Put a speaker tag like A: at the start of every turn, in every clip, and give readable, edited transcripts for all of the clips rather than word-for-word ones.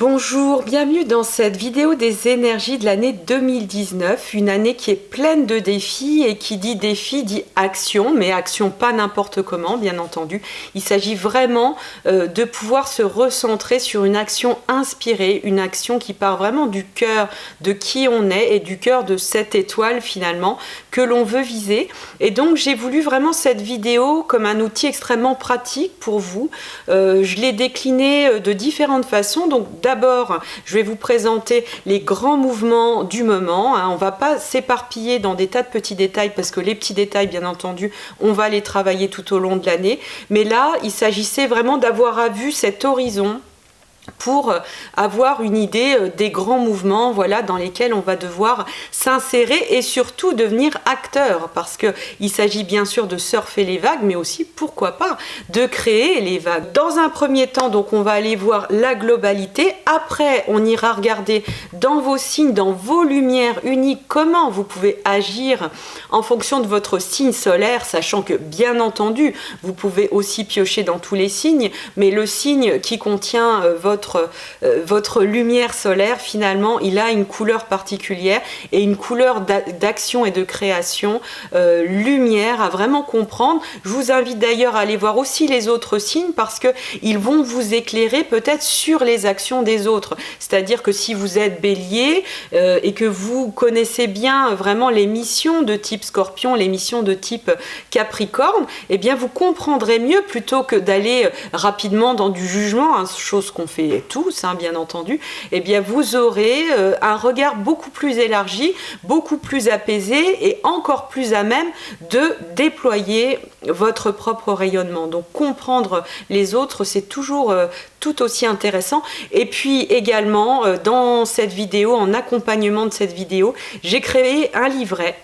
A: Bonjour, bienvenue dans cette vidéo des énergies de l'année 2019, une année qui est pleine de défis et qui dit défi dit action, mais action pas n'importe comment bien entendu. Il s'agit vraiment de pouvoir se recentrer sur une action inspirée, une action qui part vraiment du cœur de qui on est et du cœur de cette étoile finalement que l'on veut viser. Et donc j'ai voulu vraiment cette vidéo comme un outil extrêmement pratique pour vous. Je l'ai décliné de différentes façons. Donc d'abord, je vais vous présenter les grands mouvements du moment. On ne va pas s'éparpiller dans des tas de petits détails parce que les petits détails, bien entendu, on va les travailler tout au long de l'année. Mais là, il s'agissait vraiment d'avoir à vue cet horizon pour avoir une idée des grands mouvements, voilà, dans lesquels on va devoir s'insérer et surtout devenir acteur, parce qu'il s'agit bien sûr de surfer les vagues, mais aussi, pourquoi pas, de créer les vagues. Dans un premier temps, donc, on va aller voir la globalité. Après, on ira regarder dans vos signes, dans vos lumières uniques, comment vous pouvez agir en fonction de votre signe solaire, sachant que, bien entendu, vous pouvez aussi piocher dans tous les signes, mais le signe qui contient votre lumière solaire, finalement, il a une couleur particulière et une couleur d'action et de création, lumière à vraiment comprendre. Je vous invite d'ailleurs à aller voir aussi les autres signes parce qu'ils vont vous éclairer peut-être sur les actions des autres. C'est-à-dire que si vous êtes bélier et que vous connaissez bien vraiment les missions de type scorpion, les missions de type capricorne, eh bien vous comprendrez mieux plutôt que d'aller rapidement dans du jugement, chose qu'on fait tous, bien entendu, eh bien vous aurez un regard beaucoup plus élargi, beaucoup plus apaisé et encore plus à même de déployer votre propre rayonnement. Donc comprendre les autres, c'est toujours tout aussi intéressant. Et puis également, dans cette vidéo, en accompagnement de cette vidéo, j'ai créé un livret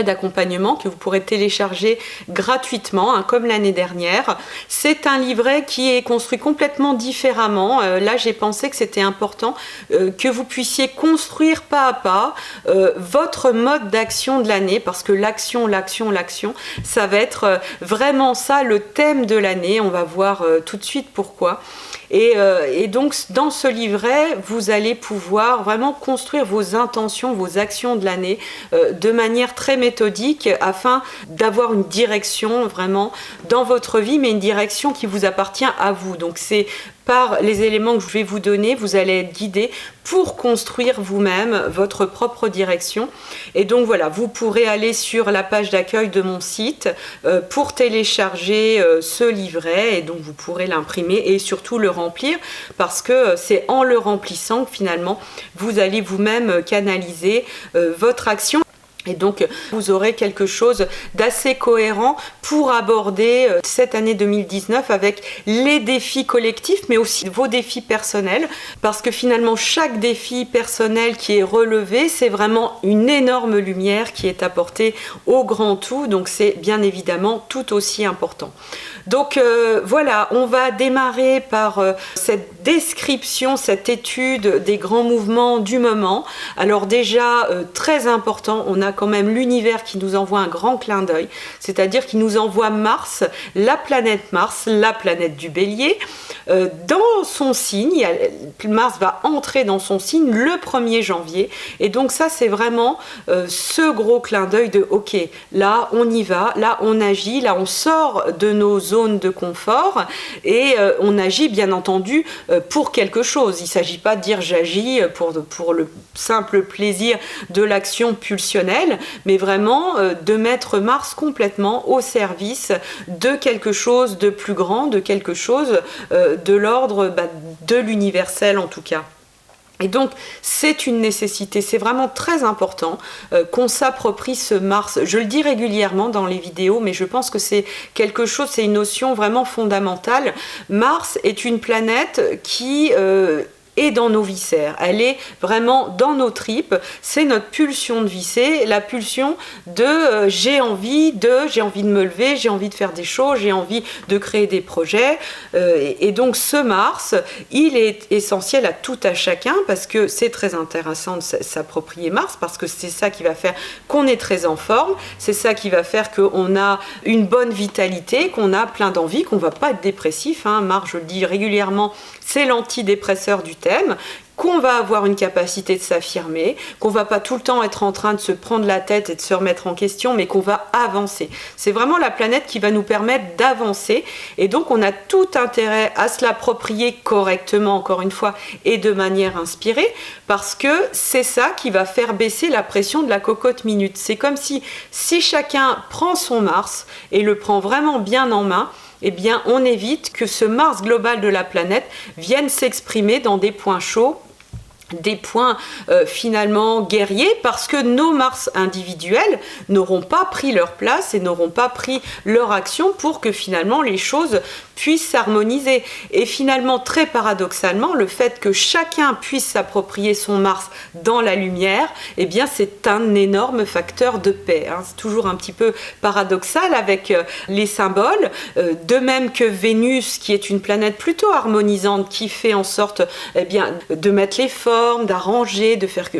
A: d'accompagnement que vous pourrez télécharger gratuitement, comme l'année dernière. C'est un livret qui est construit complètement différemment. Là, j'ai pensé que c'était important que vous puissiez construire pas à pas votre mode d'action de l'année, parce que l'action, ça va être vraiment ça, le thème de l'année. On va voir tout de suite pourquoi. Et donc, dans ce livret, vous allez pouvoir vraiment construire vos intentions, vos actions de l'année de manière très méthodique afin d'avoir une direction vraiment dans votre vie, mais une direction qui vous appartient à vous. Donc, c'est par les éléments que je vais vous donner, vous allez être guidé pour construire vous-même votre propre direction. Et donc voilà, vous pourrez aller sur la page d'accueil de mon site pour télécharger ce livret, et donc vous pourrez l'imprimer et surtout le remplir, parce que c'est en le remplissant que finalement vous allez vous-même canaliser votre action. Et donc, vous aurez quelque chose d'assez cohérent pour aborder cette année 2019 avec les défis collectifs, mais aussi vos défis personnels. Parce que finalement, chaque défi personnel qui est relevé, c'est vraiment une énorme lumière qui est apportée au grand tout. Donc, c'est bien évidemment tout aussi important. Donc voilà, on va démarrer par cette description, cette étude des grands mouvements du moment. Alors déjà, très important, on a quand même l'univers qui nous envoie un grand clin d'œil, c'est-à-dire qu'il nous envoie Mars, la planète du Bélier, dans son signe. Mars va entrer dans son signe le 1er janvier, et donc ça c'est vraiment ce gros clin d'œil de ok, là on y va, là on agit, là on sort de nos zones de confort et on agit bien entendu pour quelque chose. Il ne s'agit pas de dire j'agis pour le simple plaisir de l'action pulsionnelle, mais vraiment de mettre Mars complètement au service de quelque chose de plus grand, de quelque chose de l'ordre de l'universel en tout cas. Et donc, c'est une nécessité, c'est vraiment très important qu'on s'approprie ce Mars. Je le dis régulièrement dans les vidéos, mais je pense que c'est quelque chose, c'est une notion vraiment fondamentale. Mars est une planète qui est dans nos viscères, elle est vraiment dans nos tripes, c'est notre pulsion de vie, c'est la pulsion de j'ai envie de me lever, j'ai envie de faire des choses, j'ai envie de créer des projets, et donc ce Mars, il est essentiel à tout à chacun, parce que c'est très intéressant de s'approprier Mars, parce que c'est ça qui va faire qu'on est très en forme, c'est ça qui va faire qu'on a une bonne vitalité, qu'on a plein d'envie, qu'on ne va pas être dépressif, Mars, je le dis régulièrement, c'est l'antidépresseur du système, qu'on va avoir une capacité de s'affirmer, qu'on va pas tout le temps être en train de se prendre la tête et de se remettre en question, mais qu'on va avancer. C'est vraiment la planète qui va nous permettre d'avancer, et donc on a tout intérêt à se l'approprier correctement, encore une fois, et de manière inspirée, parce que c'est ça qui va faire baisser la pression de la cocotte minute. C'est comme si chacun prend son Mars et le prend vraiment bien en main, eh bien, on évite que ce Mars global de la planète vienne s'exprimer dans des points chauds, des points finalement guerriers, parce que nos Mars individuels n'auront pas pris leur place et n'auront pas pris leur action pour que finalement les choses puissent s'harmoniser. Et finalement, très paradoxalement, le fait que chacun puisse s'approprier son Mars dans la lumière, eh bien c'est un énorme facteur de paix. C'est toujours un petit peu paradoxal avec les symboles, de même que Vénus, qui est une planète plutôt harmonisante, qui fait en sorte eh bien, de mettre les formes, d'arranger, de faire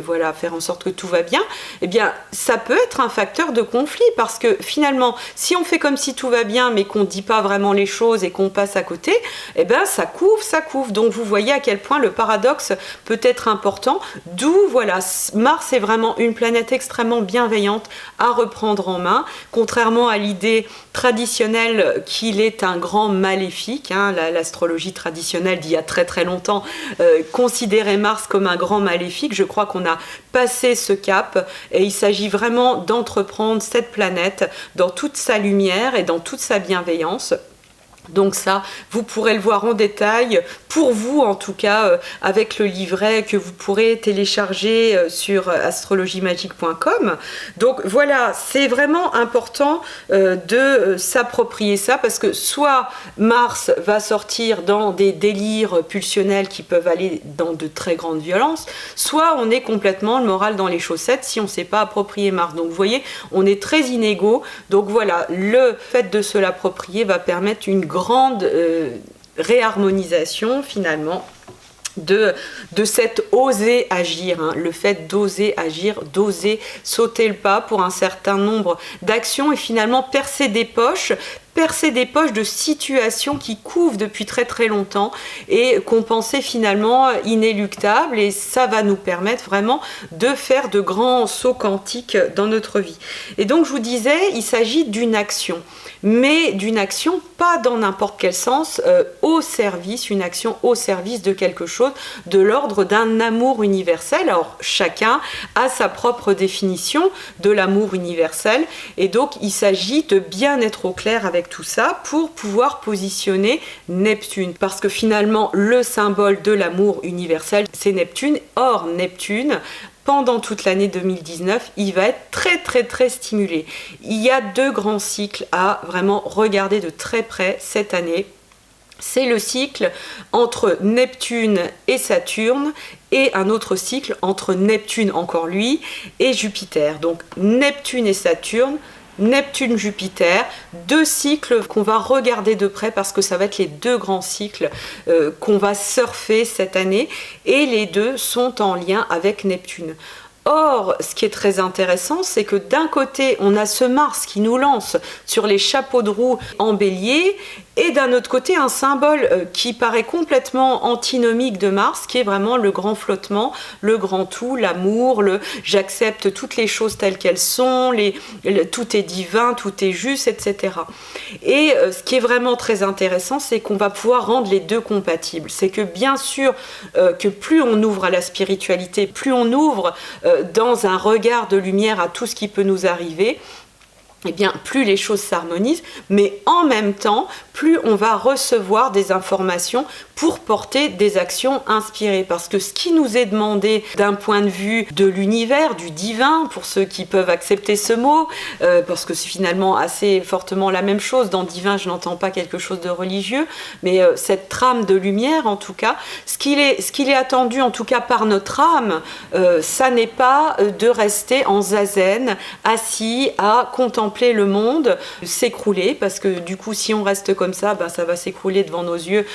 A: en sorte que tout va bien, eh bien ça peut être un facteur de conflit, parce que finalement, si on fait comme si tout va bien, mais qu'on ne dit pas vraiment les choses et qu'on passe à côté, eh ben ça couve. Donc vous voyez à quel point le paradoxe peut être important, d'où voilà, Mars est vraiment une planète extrêmement bienveillante à reprendre en main, contrairement à l'idée traditionnelle qu'il est un grand maléfique. L'astrologie traditionnelle d'il y a très très longtemps considérait Mars comme un grand maléfique. Je crois qu'on a passé ce cap, et il s'agit vraiment d'entreprendre cette planète dans toute sa lumière et dans toute sa bienveillance. Donc ça, vous pourrez le voir en détail, pour vous en tout cas, avec le livret que vous pourrez télécharger sur astrologiemagique.com. Donc voilà, c'est vraiment important de s'approprier ça, parce que soit Mars va sortir dans des délires pulsionnels qui peuvent aller dans de très grandes violences, soit on est complètement le moral dans les chaussettes si on ne sait pas approprier Mars. Donc vous voyez, on est très inégaux. Donc voilà, le fait de se l'approprier va permettre une grande réharmonisation finalement de cet oser agir, le fait d'oser agir, d'oser sauter le pas pour un certain nombre d'actions et finalement percer des poches de situations qui couvent depuis très très longtemps et qu'on pensait finalement inéluctables, et ça va nous permettre vraiment de faire de grands sauts quantiques dans notre vie. Et donc je vous disais, il s'agit d'une action, mais d'une action pas dans n'importe quel sens, une action au service de quelque chose, de l'ordre d'un amour universel. Alors chacun a sa propre définition de l'amour universel, et donc il s'agit de bien être au clair avec tout ça pour pouvoir positionner Neptune, parce que finalement le symbole de l'amour universel c'est Neptune. Or Neptune, pendant toute l'année 2019, il va être très très très stimulé. Il y a 2 grands cycles à vraiment regarder de très près cette année. C'est le cycle entre Neptune et Saturne, et un autre cycle entre Neptune, encore lui, et Jupiter. Donc Neptune et Saturne, Neptune-Jupiter, 2 cycles qu'on va regarder de près, parce que ça va être les 2 grands cycles qu'on va surfer cette année, et les 2 sont en lien avec Neptune. Or, ce qui est très intéressant, c'est que d'un côté, on a ce Mars qui nous lance sur les chapeaux de roue en bélier, et d'un autre côté, un symbole qui paraît complètement antinomique de Mars, qui est vraiment le grand flottement, le grand tout, l'amour, j'accepte toutes les choses telles qu'elles sont, tout est divin, tout est juste, etc. Et ce qui est vraiment très intéressant, c'est qu'on va pouvoir rendre les 2 compatibles. C'est que bien sûr, que plus on ouvre à la spiritualité, plus on ouvre dans un regard de lumière à tout ce qui peut nous arriver, eh bien, plus les choses s'harmonisent, mais en même temps, plus on va recevoir des informations pour porter des actions inspirées. Parce que ce qui nous est demandé d'un point de vue de l'univers, du divin, pour ceux qui peuvent accepter ce mot, parce que c'est finalement assez fortement la même chose. Dans divin, je n'entends pas quelque chose de religieux, mais cette trame de lumière, en tout cas, ce qu'il est attendu, en tout cas par notre âme, ça n'est pas de rester en zazen, assis à contempler le monde s'écrouler, parce que du coup si on reste comme ça, ça va s'écrouler devant nos yeux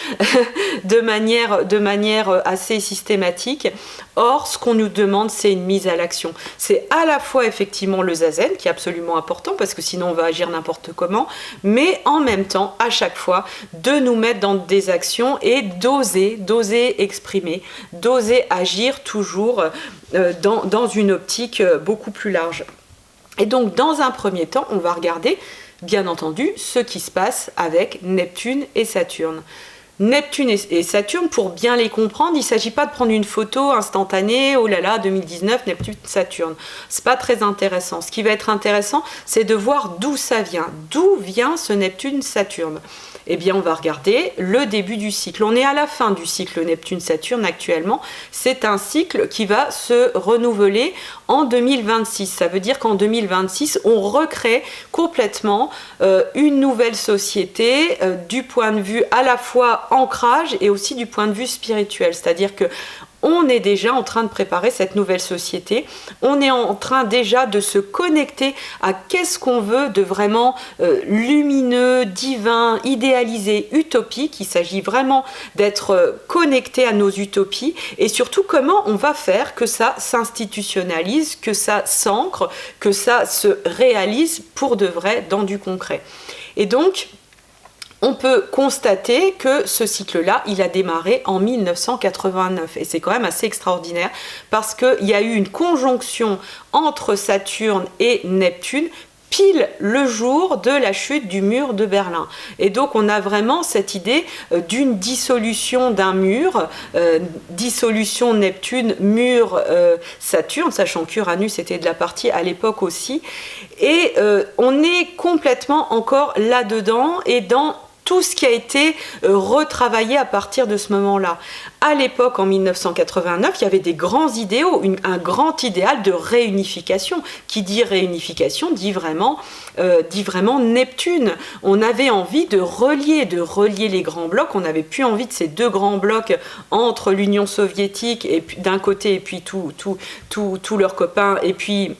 A: de manière assez systématique. Or, ce qu'on nous demande, c'est une mise à l'action. C'est à la fois effectivement le zazen, qui est absolument important, parce que sinon on va agir n'importe comment, mais en même temps, à chaque fois, de nous mettre dans des actions et d'oser exprimer, d'oser agir toujours dans une optique beaucoup plus large. Et donc, dans un premier temps, on va regarder, bien entendu, ce qui se passe avec Neptune et Saturne. Neptune et Saturne, pour bien les comprendre, il ne s'agit pas de prendre une photo instantanée, oh là là, 2019, Neptune, Saturne. Ce n'est pas très intéressant. Ce qui va être intéressant, c'est de voir d'où ça vient. D'où vient ce Neptune-Saturne ? Eh bien, on va regarder le début du cycle. On est à la fin du cycle Neptune-Saturne actuellement. C'est un cycle qui va se renouveler en 2026. Ça veut dire qu'en 2026, on recrée complètement une nouvelle société du point de vue à la fois ancrage et aussi du point de vue spirituel. C'est-à-dire que on est déjà en train de préparer cette nouvelle société. On est en train déjà de se connecter à qu'est-ce qu'on veut de vraiment lumineux, divin, idéalisé, utopique. Il s'agit vraiment d'être connecté à nos utopies et surtout comment on va faire que ça s'institutionnalise, que ça s'ancre, que ça se réalise pour de vrai dans du concret. Et donc, on peut constater que ce cycle-là, il a démarré en 1989 et c'est quand même assez extraordinaire parce qu'il y a eu une conjonction entre Saturne et Neptune pile le jour de la chute du mur de Berlin. Et donc on a vraiment cette idée d'une dissolution d'un mur, dissolution Neptune, mur Saturne, sachant qu'Uranus était de la partie à l'époque aussi. Et on est complètement encore là-dedans et dans tout ce qui a été retravaillé à partir de ce moment-là. À l'époque, en 1989, il y avait des grands idéaux, un grand idéal de réunification. Qui dit réunification dit vraiment Neptune. On avait envie de relier les grands blocs. On n'avait plus envie de ces deux grands blocs entre l'Union soviétique et puis d'un côté et puis tous leurs copains et puis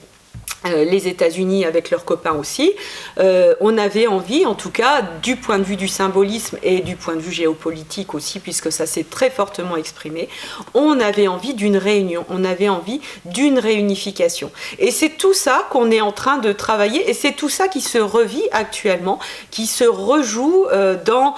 A: les États-Unis avec leurs copains aussi. On avait envie, en tout cas, du point de vue du symbolisme et du point de vue géopolitique aussi, puisque ça s'est très fortement exprimé, on avait envie d'une réunion, on avait envie d'une réunification. Et c'est tout ça qu'on est en train de travailler, et c'est tout ça qui se revit actuellement, qui se rejoue dans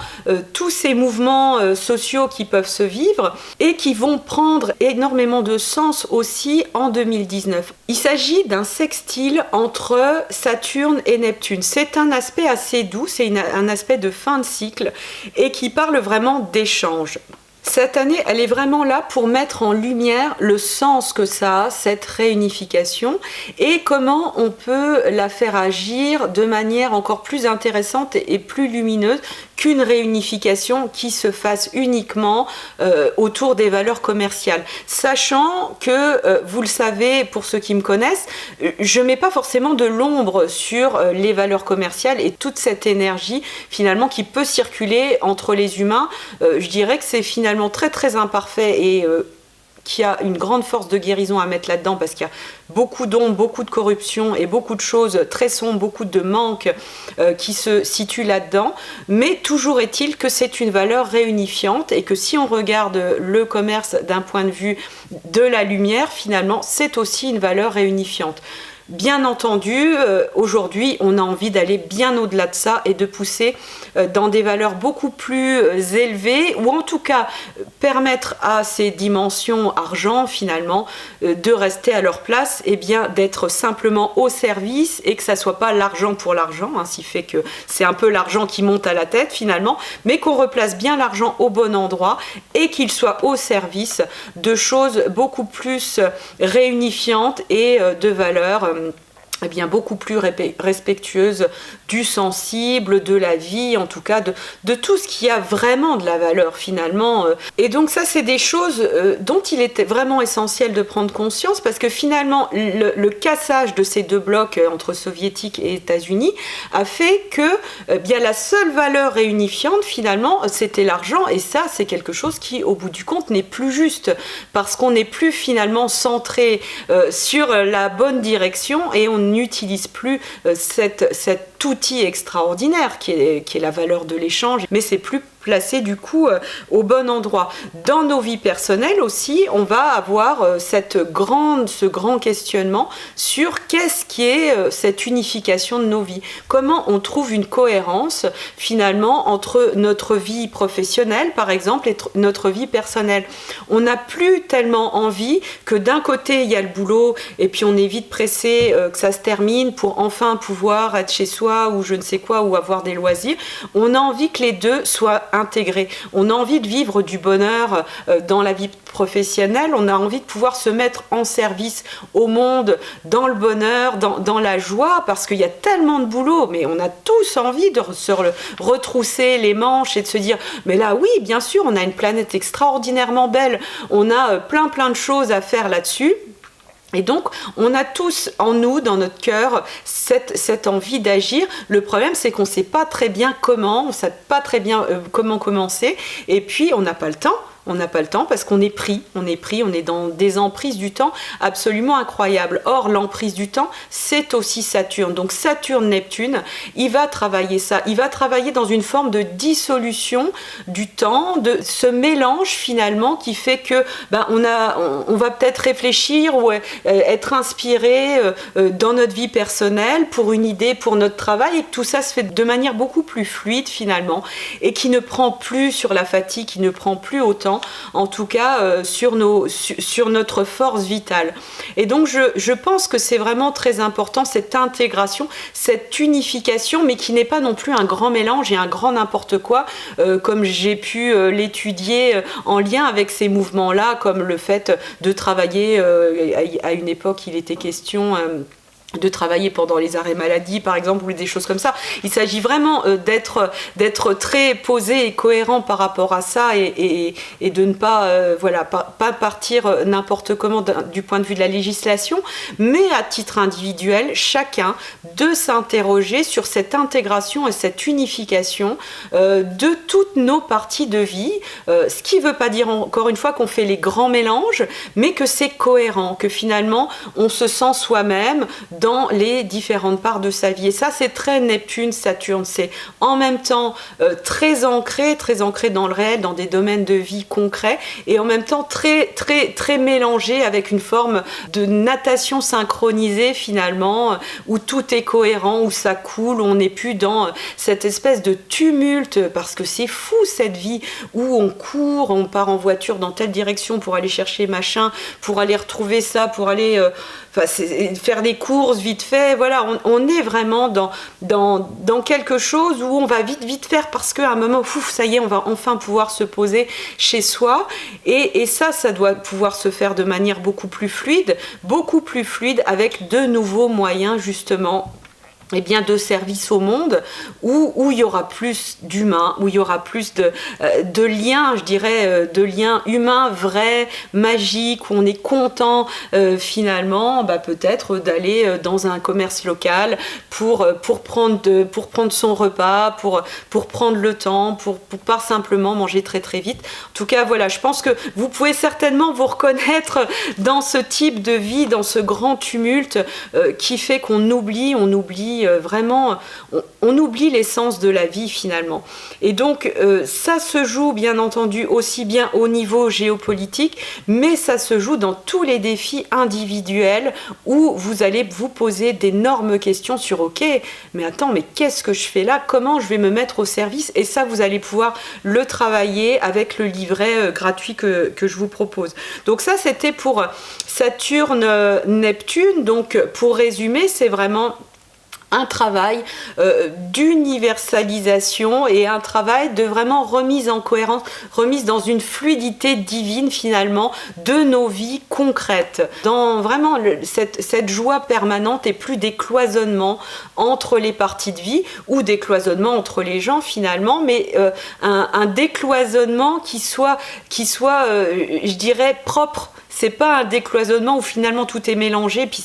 A: tous ces mouvements sociaux qui peuvent se vivre, et qui vont prendre énormément de sens aussi en 2019. Il s'agit d'un sextile entre Saturne et Neptune. C'est un aspect assez doux, c'est un aspect de fin de cycle et qui parle vraiment d'échange. Cette année, elle est vraiment là pour mettre en lumière le sens que ça a, cette réunification, et comment on peut la faire agir de manière encore plus intéressante et plus lumineuse qu'une réunification qui se fasse uniquement autour des valeurs commerciales. Sachant que, vous le savez, pour ceux qui me connaissent, je ne mets pas forcément de l'ombre sur les valeurs commerciales et toute cette énergie finalement qui peut circuler entre les humains. Je dirais que c'est finalement très très imparfait et qui a une grande force de guérison à mettre là-dedans parce qu'il y a beaucoup d'ombre, beaucoup de corruption et beaucoup de choses très sombres, beaucoup de manques qui se situent là-dedans. Mais toujours est-il que c'est une valeur réunifiante et que si on regarde le commerce d'un point de vue de la lumière, finalement, c'est aussi une valeur réunifiante. Bien entendu, aujourd'hui, on a envie d'aller bien au-delà de ça et de pousser dans des valeurs beaucoup plus élevées, ou en tout cas permettre à ces dimensions argent, finalement, de rester à leur place, et bien d'être simplement au service et que ça soit pas l'argent pour l'argent, hein, ce qui fait que c'est un peu l'argent qui monte à la tête finalement, mais qu'on replace bien l'argent au bon endroit et qu'il soit au service de choses beaucoup plus réunifiantes et de valeurs eh bien, beaucoup plus respectueuse du sensible, de la vie, en tout cas de tout ce qui a vraiment de la valeur finalement. Et donc ça, c'est des choses dont il était vraiment essentiel de prendre conscience parce que finalement, le cassage de ces deux blocs entre soviétiques et États-Unis a fait que bien, la seule valeur réunifiante finalement, c'était l'argent, et ça, c'est quelque chose qui, au bout du compte, n'est plus juste parce qu'on n'est plus finalement centré sur la bonne direction et on n'utilise plus cet outil extraordinaire qui est la valeur de l'échange, mais c'est plus placé du coup au bon endroit. Dans nos vies personnelles aussi, on va avoir ce grand questionnement sur qu'est-ce qui est cette unification de nos vies. Comment on trouve une cohérence finalement entre notre vie professionnelle par exemple et notre vie personnelle. On n'a plus tellement envie que d'un côté il y a le boulot et puis on est vite pressé que ça se termine pour enfin pouvoir être chez soi ou je ne sais quoi ou avoir des loisirs. On a envie que les deux soient intégrés. On a envie de vivre du bonheur dans la vie professionnelle. On a envie de pouvoir se mettre en service au monde dans le bonheur, dans la joie parce qu'il y a tellement de boulot mais on a tous envie de se retrousser les manches et de se dire mais là oui bien sûr on a une planète extraordinairement belle, on a plein de choses à faire là-dessus. Et donc, on a tous en nous, dans notre cœur, cette envie d'agir. Le problème, c'est qu'on ne sait pas très bien comment, on ne sait pas très bien comment commencer. Et puis, on n'a pas le temps. On n'a pas le temps parce qu'on est pris, on est dans des emprises du temps absolument incroyables. Or, l'emprise du temps, c'est aussi Saturne. Donc Saturne-Neptune, il va travailler ça. Il va travailler dans une forme de dissolution du temps, de ce mélange finalement qui fait que on va peut-être réfléchir ou être inspiré dans notre vie personnelle pour une idée, pour notre travail, et que tout ça se fait de manière beaucoup plus fluide finalement et qui ne prend plus sur la fatigue, qui ne prend plus autant en tout cas sur notre force vitale. Et donc je pense que c'est vraiment très important cette intégration, cette unification, mais qui n'est pas non plus un grand mélange et un grand n'importe quoi, comme j'ai pu l'étudier en lien avec ces mouvements-là, comme le fait de travailler, à une époque il était question de travailler pendant les arrêts maladie par exemple ou des choses comme ça. Il s'agit vraiment d'être très posé et cohérent par rapport à ça et de ne pas pas partir n'importe comment du point de vue de la législation, mais à titre individuel chacun de s'interroger sur cette intégration et cette unification de toutes nos parties de vie, ce qui ne veut pas dire encore une fois qu'on fait les grands mélanges, mais que c'est cohérent, que finalement on se sent soi-même dans les différentes parts de sa vie. Et ça, c'est très Neptune, Saturne. C'est en même temps très ancré dans le réel, dans des domaines de vie concrets, et en même temps très mélangé avec une forme de natation synchronisée finalement, où tout est cohérent, où ça coule, où on n'est plus dans cette espèce de tumulte, parce que c'est fou cette vie où on court, on part en voiture dans telle direction pour aller chercher machin, pour aller retrouver ça, pour aller faire des courses vite fait. Voilà, on est vraiment dans quelque chose où on va vite faire parce qu'à un moment, ça y est, on va enfin pouvoir se poser chez soi. Et ça doit pouvoir se faire de manière beaucoup plus fluide avec de nouveaux moyens justement de service au monde, où il y aura plus d'humains, où il y aura plus de liens, je dirais, de liens humains vrais, magiques, où on est content finalement peut-être d'aller dans un commerce local pour prendre son repas, pour prendre le temps, pour pas simplement manger très vite. En tout cas, voilà, je pense que vous pouvez certainement vous reconnaître dans ce type de vie, dans ce grand tumulte qui fait qu'on oublie vraiment, on oublie l'essence de la vie finalement. Et donc ça se joue bien entendu aussi bien au niveau géopolitique, mais ça se joue dans tous les défis individuels où vous allez vous poser d'énormes questions sur ok, mais attends, mais qu'est-ce que je fais là, comment je vais me mettre au service, et ça vous allez pouvoir le travailler avec le livret gratuit que je vous propose. Donc ça c'était pour Saturne-Neptune. Donc pour résumer, c'est vraiment un travail d'universalisation et un travail de vraiment remise en cohérence, remise dans une fluidité divine finalement de nos vies concrètes, dans vraiment cette joie permanente et plus des cloisonnements entre les parties de vie ou des cloisonnements entre les gens finalement, mais un décloisonnement qui soit je dirais propre, c'est pas un décloisonnement où finalement tout est mélangé, puis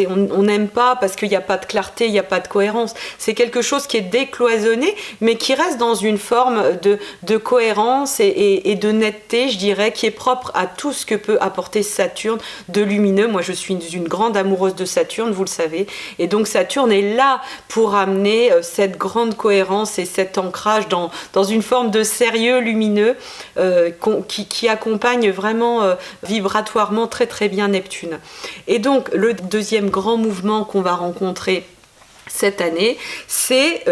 A: on n'aime pas parce qu'il n'y a pas de clarté, il n'y a pas de cohérence. C'est quelque chose qui est décloisonné, mais qui reste dans une forme de cohérence et de netteté, je dirais, qui est propre à tout ce que peut apporter Saturne de lumineux. Moi, je suis une grande amoureuse de Saturne, vous le savez, et donc Saturne est là pour amener cette grande cohérence et cet ancrage dans une forme de sérieux lumineux qui accompagne vraiment vibratoirement très très bien Neptune. Et donc le deuxième grand mouvement qu'on va rencontrer cette année, c'est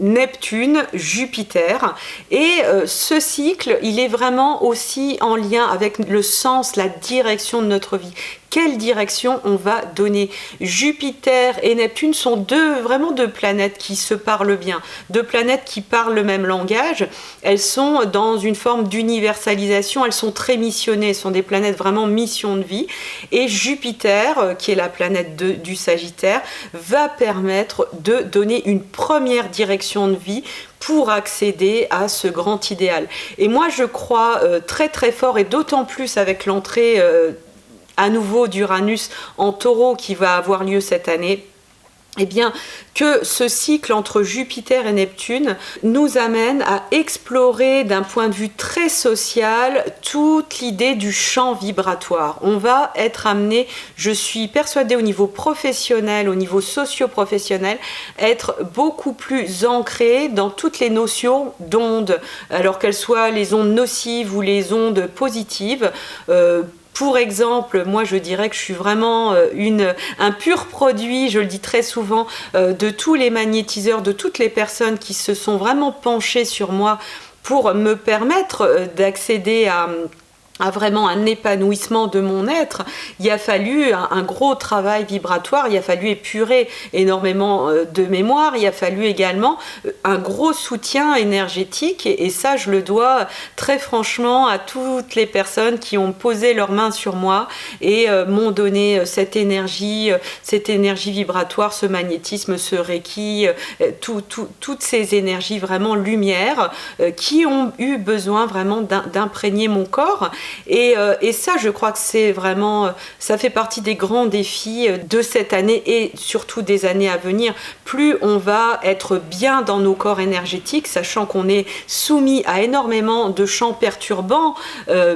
A: Neptune-Jupiter. Et ce cycle, il est vraiment aussi en lien avec le sens, la direction de notre vie. Quelle direction on va donner? Jupiter et Neptune sont vraiment deux planètes qui se parlent bien, deux planètes qui parlent le même langage. Elles sont dans une forme d'universalisation, elles sont très missionnées, elles sont des planètes vraiment mission de vie. Et Jupiter, qui est la planète du Sagittaire, va permettre de donner une première direction de vie pour accéder à ce grand idéal. Et moi, je crois très très fort, et d'autant plus avec l'entrée à nouveau d'Uranus en Taureau qui va avoir lieu cette année, eh bien, que ce cycle entre Jupiter et Neptune nous amène à explorer d'un point de vue très social toute l'idée du champ vibratoire. On va être amené, je suis persuadée au niveau professionnel, au niveau socio-professionnel, être beaucoup plus ancré dans toutes les notions d'ondes, alors qu'elles soient les ondes nocives ou les ondes positives. Pour exemple, moi je dirais que je suis vraiment un pur produit, je le dis très souvent, de tous les magnétiseurs, de toutes les personnes qui se sont vraiment penchées sur moi pour me permettre d'accéder à vraiment un épanouissement de mon être. Il a fallu un gros travail vibratoire, il a fallu épurer énormément de mémoire, il a fallu également un gros soutien énergétique, et ça je le dois très franchement à toutes les personnes qui ont posé leurs mains sur moi et m'ont donné cette énergie vibratoire, ce magnétisme, ce reiki, toutes ces énergies vraiment lumière qui ont eu besoin vraiment d'imprégner mon corps. Et ça, je crois que c'est vraiment, ça fait partie des grands défis de cette année et surtout des années à venir. Plus on va être bien dans nos corps énergétiques, sachant qu'on est soumis à énormément de champs perturbants,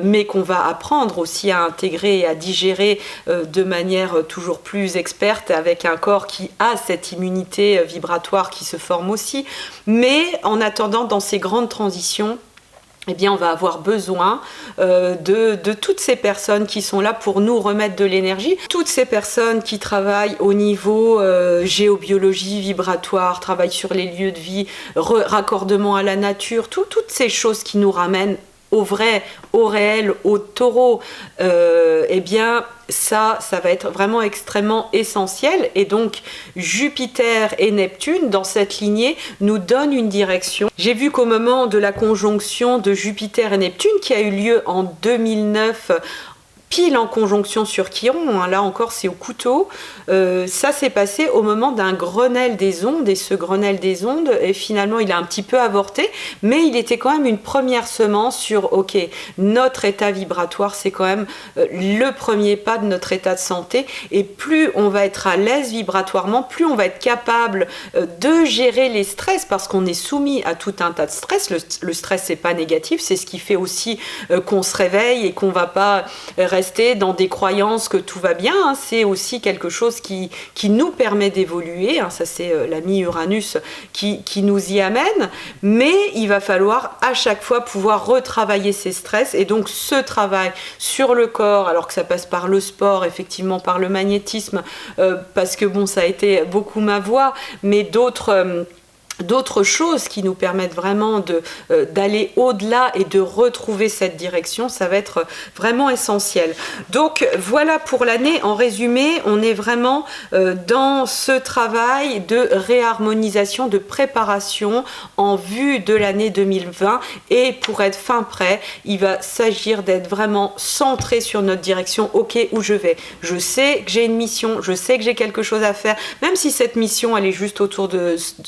A: mais qu'on va apprendre aussi à intégrer et à digérer de manière toujours plus experte, avec un corps qui a cette immunité vibratoire qui se forme aussi. Mais en attendant, dans ces grandes transitions, eh bien, on va avoir besoin de toutes ces personnes qui sont là pour nous remettre de l'énergie. Toutes ces personnes qui travaillent au niveau géobiologie, vibratoire, travaillent sur les lieux de vie, raccordement à la nature, toutes ces choses qui nous ramènent au vrai, au réel, au taureau, eh bien, ça va être vraiment extrêmement essentiel. Et donc, Jupiter et Neptune, dans cette lignée, nous donnent une direction. J'ai vu qu'au moment de la conjonction de Jupiter et Neptune, qui a eu lieu en 2009, pile en conjonction sur Chiron, là encore c'est au couteau, ça s'est passé au moment d'un Grenelle des ondes, et ce Grenelle des ondes, et finalement il a un petit peu avorté, mais il était quand même une première semence sur, ok, notre état vibratoire, c'est quand même le premier pas de notre état de santé, et plus on va être à l'aise vibratoirement, plus on va être capable de gérer les stress, parce qu'on est soumis à tout un tas de stress. Le stress, c'est pas négatif, c'est ce qui fait aussi qu'on se réveille et qu'on va pas rester dans des croyances que tout va bien, hein. C'est aussi quelque chose qui nous permet d'évoluer, hein. Ça c'est l'ami Uranus qui nous y amène, mais il va falloir à chaque fois pouvoir retravailler ces stress, et donc ce travail sur le corps, alors que ça passe par le sport, effectivement par le magnétisme, parce que bon, ça a été beaucoup ma voie, mais d'autres choses qui nous permettent vraiment d'aller au-delà et de retrouver cette direction, ça va être vraiment essentiel. Donc voilà pour l'année. En résumé, on est vraiment dans ce travail de réharmonisation, de préparation en vue de l'année 2020, et pour être fin prêt, il va s'agir d'être vraiment centré sur notre direction. Ok, où je vais? Je sais que j'ai une mission, je sais que j'ai quelque chose à faire, même si cette mission elle est juste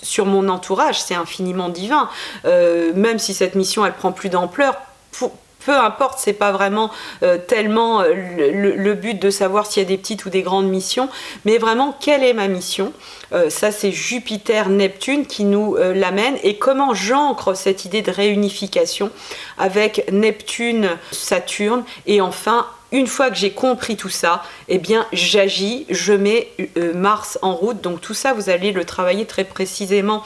A: sur mon entourage, c'est infiniment divin, même si cette mission elle prend plus d'ampleur, peu importe, c'est pas vraiment tellement le but de savoir s'il y a des petites ou des grandes missions, mais vraiment quelle est ma mission. Ça c'est Jupiter, Neptune qui nous l'amène, et comment j'ancre cette idée de réunification avec Neptune, Saturne, et enfin une fois que j'ai compris tout ça, eh bien j'agis, je mets Mars en route. Donc tout ça, vous allez le travailler très précisément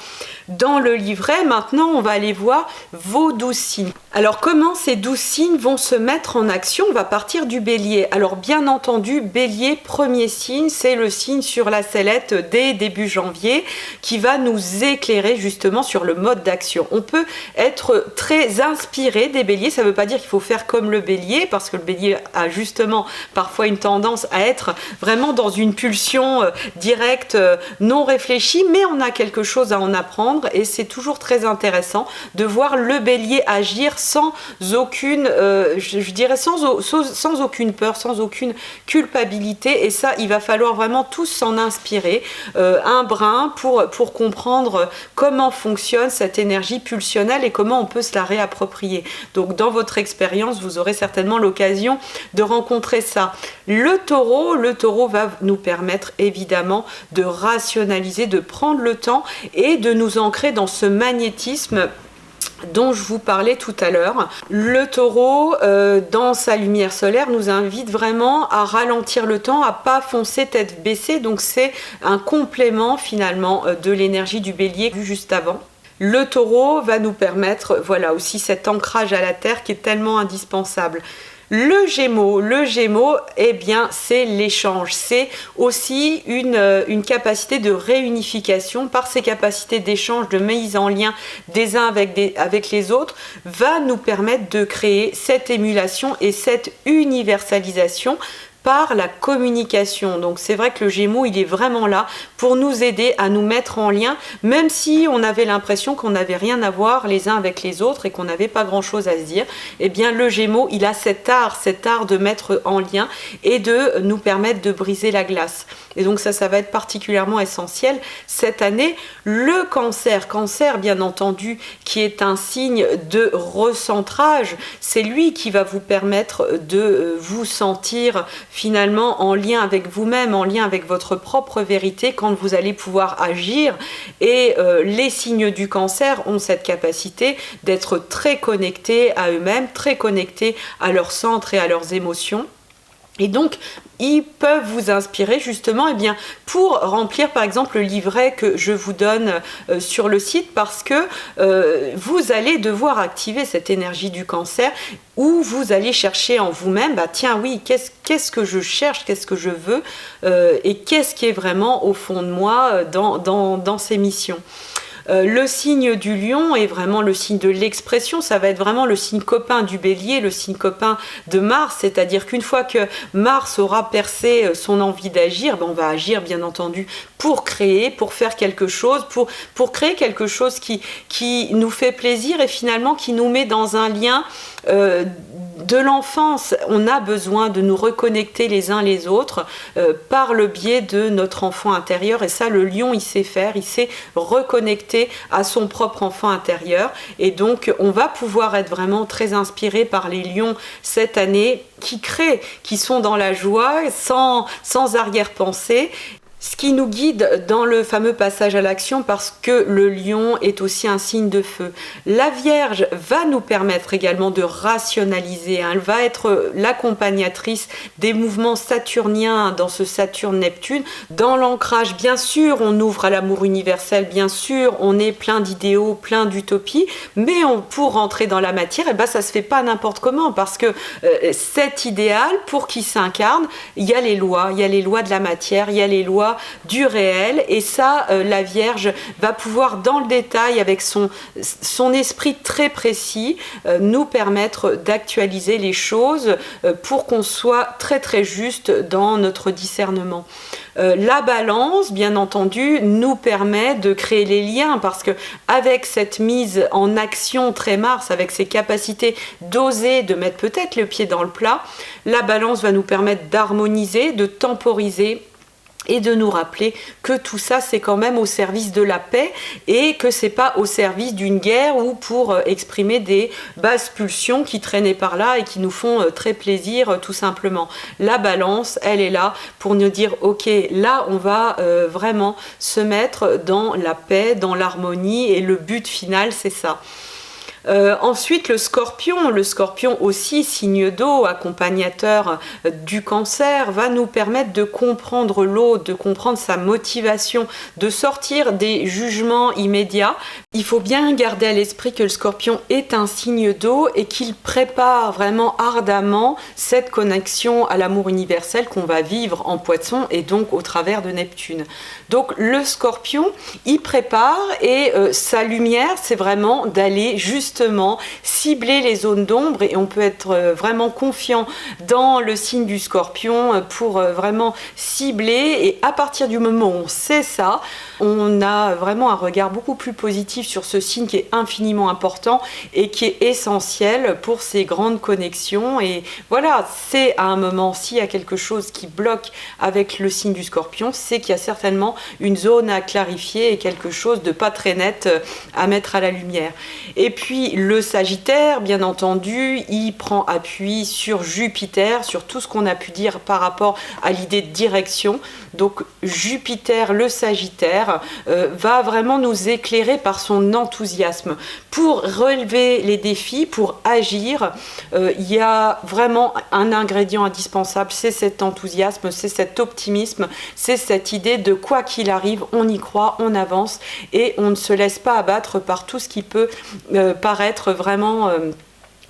A: dans le livret. Maintenant, on va aller voir vos 12 signes. Alors comment ces 12 signes vont se mettre en action? On va partir du Bélier. Alors bien entendu, Bélier, premier signe, c'est le signe sur la sellette dès début janvier qui va nous éclairer justement sur le mode d'action. On peut être très inspiré des Béliers, ça ne veut pas dire qu'il faut faire comme le Bélier, parce que le Bélier a justement parfois une tendance à être vraiment dans une pulsion directe, non réfléchie, mais on a quelque chose à en apprendre, et c'est toujours très intéressant de voir le Bélier agir sans aucune, je dirais sans aucune peur, sans aucune culpabilité, et ça il va falloir vraiment tous s'en inspirer un brin pour comprendre comment fonctionne cette énergie pulsionnelle et comment on peut se la réapproprier. Donc dans votre expérience, vous aurez certainement l'occasion de rencontrer ça. Le taureau va nous permettre évidemment de rationaliser, de prendre le temps et de nous ancrer dans ce magnétisme dont je vous parlais tout à l'heure. Le taureau, dans sa lumière solaire, nous invite vraiment à ralentir le temps, à pas foncer tête baissée. Donc c'est un complément finalement de l'énergie du Bélier vu juste avant. Le taureau va nous permettre, voilà, aussi cet ancrage à la terre qui est tellement indispensable. Le Gémeaux, eh bien, c'est l'échange. C'est aussi une capacité de réunification par ses capacités d'échange, de mise en lien des uns avec les autres, va nous permettre de créer cette émulation et cette universalisation par la communication. Donc c'est vrai que le Gémeaux, il est vraiment là pour nous aider à nous mettre en lien, même si on avait l'impression qu'on n'avait rien à voir les uns avec les autres et qu'on n'avait pas grand chose à se dire. Eh bien le Gémeaux, il a cet art de mettre en lien et de nous permettre de briser la glace. Et donc ça va être particulièrement essentiel cette année. Le cancer bien entendu, qui est un signe de recentrage, c'est lui qui va vous permettre de vous sentir finalement en lien avec vous-même, en lien avec votre propre vérité quand vous allez pouvoir agir. Et les signes du cancer ont cette capacité d'être très connectés à eux-mêmes, très connectés à leur centre et à leurs émotions. Et donc, ils peuvent vous inspirer justement pour remplir par exemple le livret que je vous donne sur le site, parce que vous allez devoir activer cette énergie du cancer où vous allez chercher en vous-même, tiens oui, qu'est-ce que je cherche, qu'est-ce que je veux et qu'est-ce qui est vraiment au fond de moi dans ces missions. Le signe du lion est vraiment le signe de l'expression, ça va être vraiment le signe copain du Bélier, le signe copain de Mars, c'est-à-dire qu'une fois que Mars aura percé son envie d'agir, on va agir bien entendu pour créer, pour faire quelque chose, pour créer quelque chose qui nous fait plaisir et finalement qui nous met dans un lien de l'enfance. On a besoin de nous reconnecter les uns les autres par le biais de notre enfant intérieur, et ça le lion il sait faire, il sait reconnecter à son propre enfant intérieur, et donc on va pouvoir être vraiment très inspiré par les lions cette année qui créent, qui sont dans la joie sans arrière-pensée. Ce qui nous guide dans le fameux passage à l'action, parce que le lion est aussi un signe de feu. La Vierge va nous permettre également de rationaliser, elle va être l'accompagnatrice des mouvements saturniens dans ce Saturne-Neptune. Dans l'ancrage, bien sûr, on ouvre à l'amour universel, bien sûr, on est plein d'idéaux, plein d'utopies, mais pour rentrer dans la matière, ça se fait pas n'importe comment, parce que cet idéal, pour qu'il s'incarne, il y a les lois de la matière, il y a les lois du réel, et ça la Vierge va pouvoir dans le détail avec son esprit très précis nous permettre d'actualiser les choses pour qu'on soit très très juste dans notre discernement. La Balance bien entendu nous permet de créer les liens, parce que avec cette mise en action très Mars, avec ses capacités d'oser, de mettre peut-être le pied dans le plat, la Balance va nous permettre d'harmoniser, de temporiser et de nous rappeler que tout ça c'est quand même au service de la paix et que c'est pas au service d'une guerre ou pour exprimer des basses pulsions qui traînaient par là et qui nous font très plaisir tout simplement. La balance, elle est là pour nous dire ok, là on va vraiment se mettre dans la paix, dans l'harmonie et le but final c'est ça. Ensuite, le scorpion aussi, signe d'eau, accompagnateur du cancer, va nous permettre de comprendre l'autre, de comprendre sa motivation, de sortir des jugements immédiats. Il faut bien garder à l'esprit que le scorpion est un signe d'eau et qu'il prépare vraiment ardemment cette connexion à l'amour universel qu'on va vivre en Poisson et donc au travers de Neptune. Donc le scorpion, il prépare et sa lumière, c'est vraiment d'aller justement cibler les zones d'ombre et on peut être vraiment confiant dans le signe du scorpion pour vraiment cibler et à partir du moment où on sait ça, on a vraiment un regard beaucoup plus positif sur ce signe qui est infiniment important et qui est essentiel pour ces grandes connexions et voilà, c'est à un moment s'il y a quelque chose qui bloque avec le signe du scorpion, c'est qu'il y a certainement une zone à clarifier et quelque chose de pas très net à mettre à la lumière. Et puis le Sagittaire, bien entendu, il prend appui sur Jupiter, sur tout ce qu'on a pu dire par rapport à l'idée de direction. Donc Jupiter, le Sagittaire, va vraiment nous éclairer par son enthousiasme. Pour relever les défis, pour agir, il y a vraiment un ingrédient indispensable, c'est cet enthousiasme, c'est cet optimisme, c'est cette idée de quoi qu'il arrive, on y croit, on avance et on ne se laisse pas abattre par tout ce qui peut paraître vraiment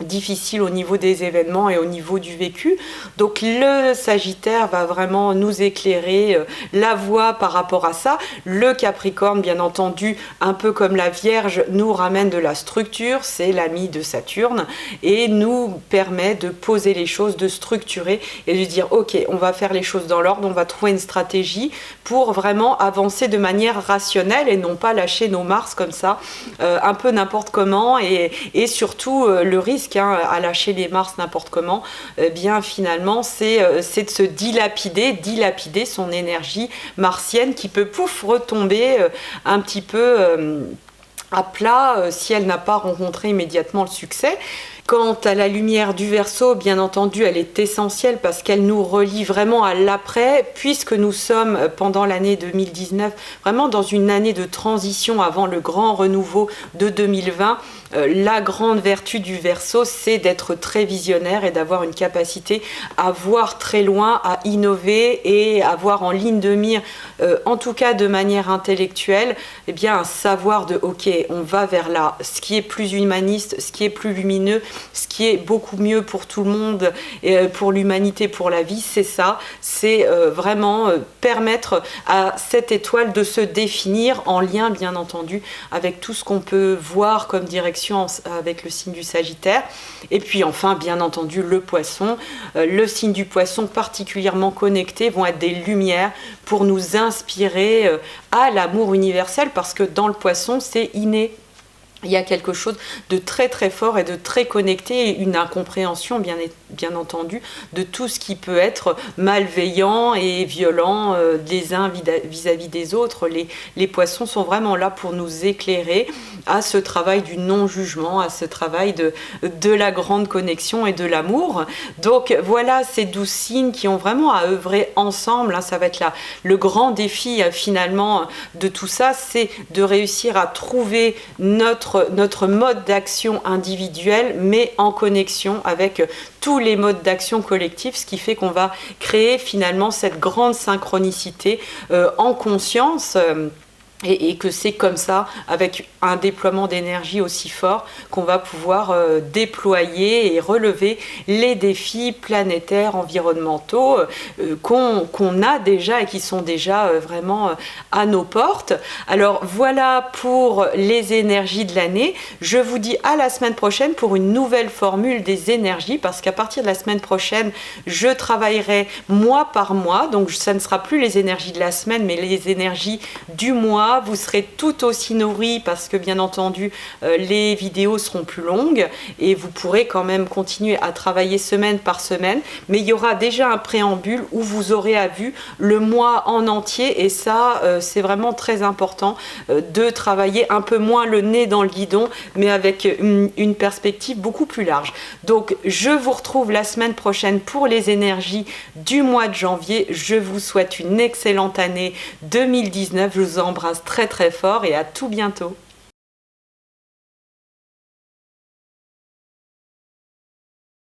A: difficile au niveau des événements et au niveau du vécu. Donc le Sagittaire va vraiment nous éclairer la voie par rapport à ça. Le Capricorne, bien entendu, un peu comme la Vierge, nous ramène de la structure, c'est l'ami de Saturne et nous permet de poser les choses, de structurer et de dire ok, on va faire les choses dans l'ordre, on va trouver une stratégie pour vraiment avancer de manière rationnelle et non pas lâcher nos Mars comme ça, un peu n'importe comment et surtout le risque à lâcher les Mars n'importe comment, bien finalement c'est de se dilapider son énergie martienne qui peut retomber un petit peu à plat si elle n'a pas rencontré immédiatement le succès. Quant à la lumière du Verseau, bien entendu, elle est essentielle parce qu'elle nous relie vraiment à l'après, puisque nous sommes pendant l'année 2019 vraiment dans une année de transition avant le grand renouveau de 2020. La grande vertu du Verseau, c'est d'être très visionnaire et d'avoir une capacité à voir très loin, à innover et à voir en ligne de mire, en tout cas de manière intellectuelle, eh bien un savoir de ok, on va vers là, ce qui est plus humaniste, ce qui est plus lumineux, ce qui est beaucoup mieux pour tout le monde et pour l'humanité, pour la vie, c'est ça, c'est vraiment permettre à cette étoile de se définir en lien bien entendu avec tout ce qu'on peut voir comme direction avec le signe du Sagittaire. Et puis enfin bien entendu le Poisson, le signe du Poisson particulièrement connecté vont être des lumières pour nous inspirer à l'amour universel parce que dans le Poisson c'est inné. Il y a quelque chose de très très fort et de très connecté et une incompréhension bien entendu de tout ce qui peut être malveillant et violent des uns vis-à-vis des autres. Les poissons sont vraiment là pour nous éclairer à ce travail du non-jugement, à ce travail de la grande connexion et de l'amour. Donc voilà ces 12 signes qui ont vraiment à œuvrer ensemble. Ça va être le grand défi finalement de tout ça, c'est de réussir à trouver notre mode d'action individuel, mais en connexion avec tous les modes d'action collectifs, ce qui fait qu'on va créer finalement cette grande synchronicité en conscience. Et que c'est comme ça, avec un déploiement d'énergie aussi fort, qu'on va pouvoir déployer et relever les défis planétaires, environnementaux qu'on a déjà et qui sont déjà vraiment à nos portes. Alors voilà pour les énergies de l'année. Je vous dis à la semaine prochaine pour une nouvelle formule des énergies, parce qu'à partir de la semaine prochaine, je travaillerai mois par mois. Donc ça ne sera plus les énergies de la semaine, mais les énergies du mois, mois, vous serez tout aussi nourri parce que bien entendu les vidéos seront plus longues et vous pourrez quand même continuer à travailler semaine par semaine, mais il y aura déjà un préambule où vous aurez à vue le mois en entier et ça c'est vraiment très important de travailler un peu moins le nez dans le guidon mais avec une perspective beaucoup plus large. Donc je vous retrouve la semaine prochaine pour les énergies du mois de janvier. Je vous souhaite une excellente année 2019. Je vous embrasse très très fort et à tout bientôt.